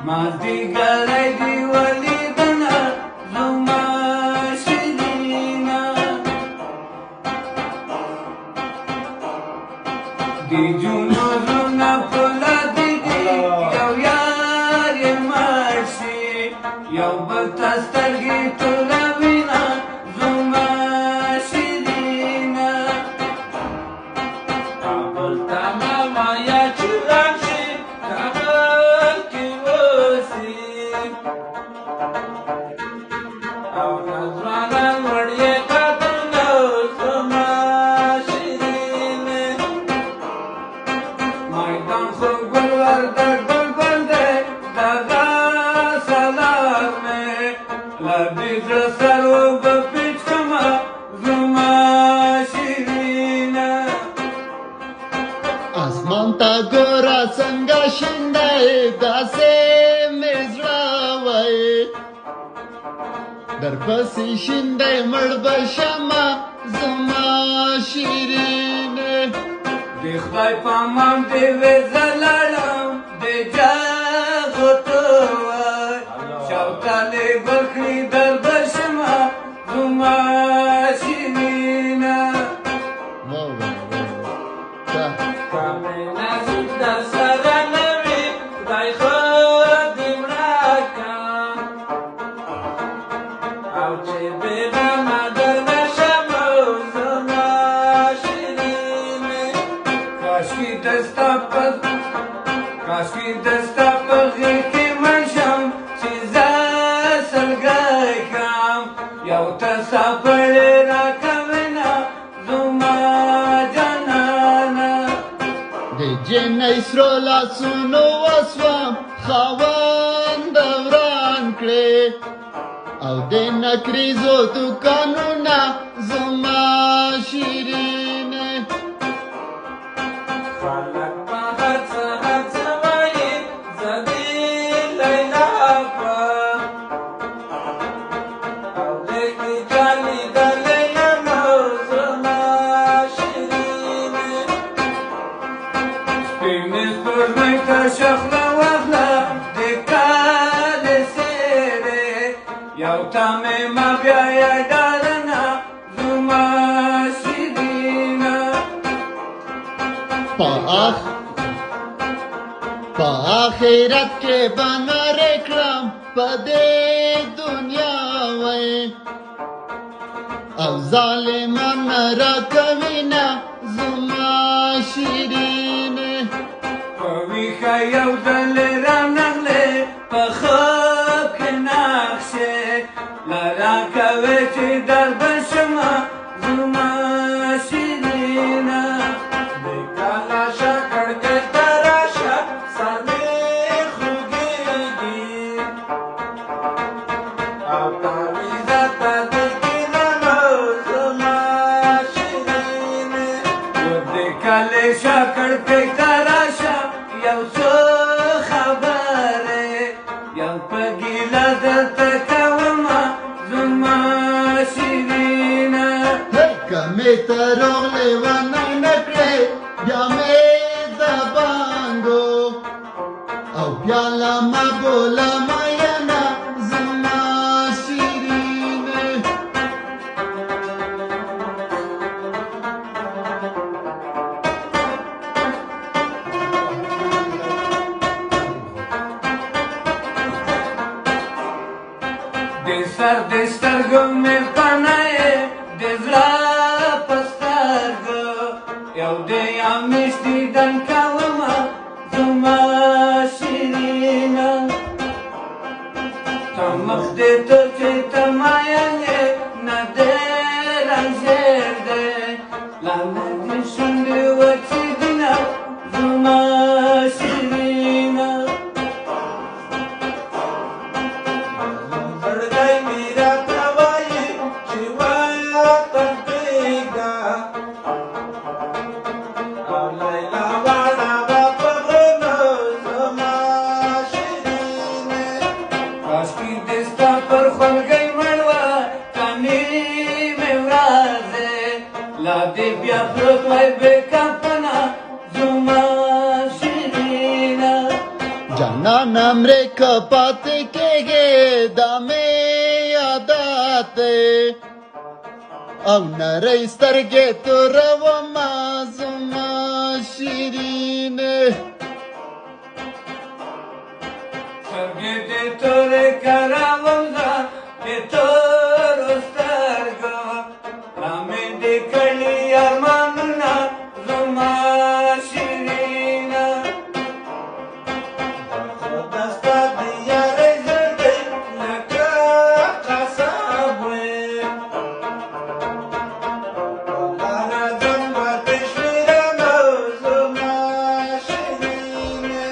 مازدیګری دی ولیدنه زما شیرینه دی جونو زونه فولادي دي یو یار یې مړ شي یو بل ته سترګې ټولوینه زما شیرینه کابل ته مه وایه چې ورک شي کابل کې اوسي او نځوانه وړې قدرونه زما شیرینې میدان خو ګل ورده ګل ګل دی دغه سلام مې له دې زړه سر اوبه پیچ کړمه زما شیرینه اسمان ته ګوره څنګه شین دی داسې مې زړه وایي درپسې شین دی مړ به شمه زما شیرینې د خدای په امان دې وې زه لاړم د جاغو ته وای شوتلې ګل کړي در به شمه زما شیرینه که مې نصیب در سره نه وي خدای خو دې مړه کړم او چې بېغمه درنه شمه زما شیرینې کاشکې دستا په غېږ کې مړ شم چې زه سلګی کړم یو تصاپړې راکوینه زما جانانه د جنۍ سرو لاسونو وسوم خاوند وران کړې او د نکریزو دوکانونه زما شیرینې خلک په هر څه وایي زه دې لیلا کړم او لیکې جالي دلې یمه زما شیرینې سپینې سپوږمۍ ته شخله واخله د کالې څېرې یو ته مې مه بیایه ډارنه زما شیرینه په آخرت کې به نارې کړم په دې دنیا وای او ظالمان نه راکوینه زما شیرینې په ویښه یو ځل رانغلې په خوب کې نقشې له راکوې چې در به شمه زما شیرینه د کالاشه کړکۍ ته راشه سر مې خوږېږي او تعویذه ته دې کښېنمه زما شیرینې د کالاشه کړکۍ ته راشه یو څو خبرې یو په ګیله درته کومه زما شیرینه که مې تروغ لیونی نه کړې بیا مې د بانګو او بیا له ما بوله مینه زما شیرینې د سر د سترګو مې پناه یې د زړه په سترګو یو دی امیش دیدن کومه زما شیرینه ته مخ دې ته چې ته ماین یې نه دی رنځېر دی لاله دې شونډې وچې دینه زما شیرینه زړګی مې راته وایي چې وطن پرېږده او لیلا واړه به په غرونو زما شیرینې کاشکې دې ستا پر جانان امریکا پاتې کېږي دا مې عادت دی او نری سترګې تورومه زما شیرینې سترګې دې تورې کراوم زه د تورو سترګو را مې دې کړي ارمانونه زما شیرینه خدا ستا د یارۍ زړ دی لکه قصاب وې لاره ځم ورته شمېرمه زما شیرینې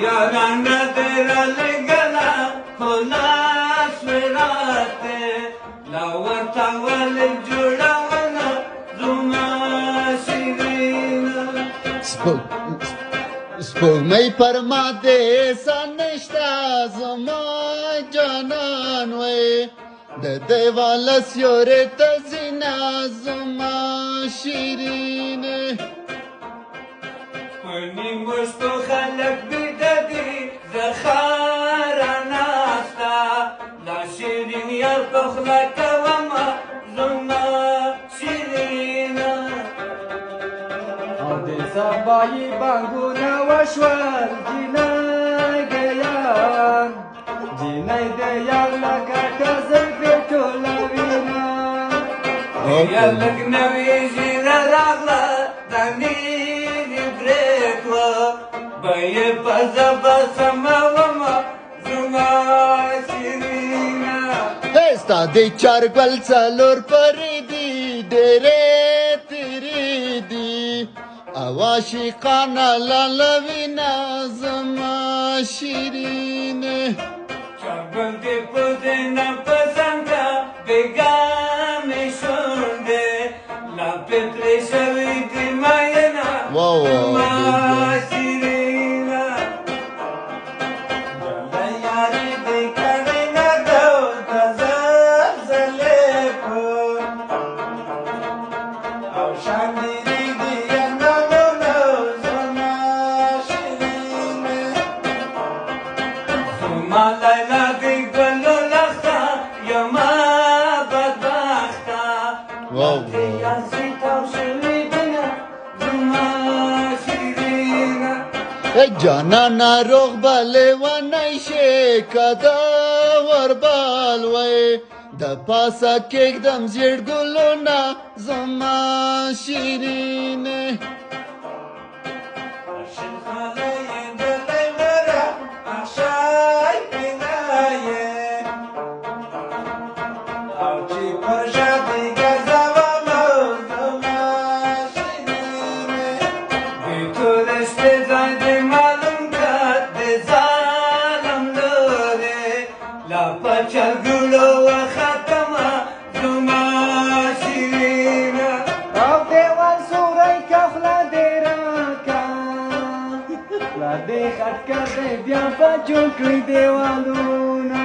یارانه دې رالېږله خو لاس مې راته لا ورته ولې جوړونه زما شیرینه سپوږمۍ پر ما دې احسان نشته زما جانان وې د دیوال سیوري ته ځینه زما شیرینې په نیمو شپو خلک بیده دي زه خاره ناسته دا شیرین یار په خوله کومه زما شیرینه او د سبایي بانګونه وشول جینۍ د یار لکه ټزر پرې ټولوینه یا لږ نوې ژیره راغله دا نیلې برېښوا به یې په ژبه سمومه زما شیرینه ستا د چارګل څلور پرې دي ډېرې تېرې دي او عاشقانه لالوینه زما شیرینې چارګل دې په زینه پسنده بېګا مې شونډې لا پې پرې شوي دي مینه زما شیرینه له یارۍ دې کړی نه ده د زلزلې په او شاندېرې دي اندامونه زما شیرینې زما لیلا دې ګلو لخته یمه بدبخته دې یاسې تاو شوي دینه زما شیرینه جانا ناروغ بلې ونی شي که د وربال وی د پاسه کېږدم زیړ ګلونه زما شیرینې چرګلو ختمه زما شیرینه او دیوال سوری که خوله دې راکه خوله دې خټ کړی بیا به جوړ کړي دیوالونه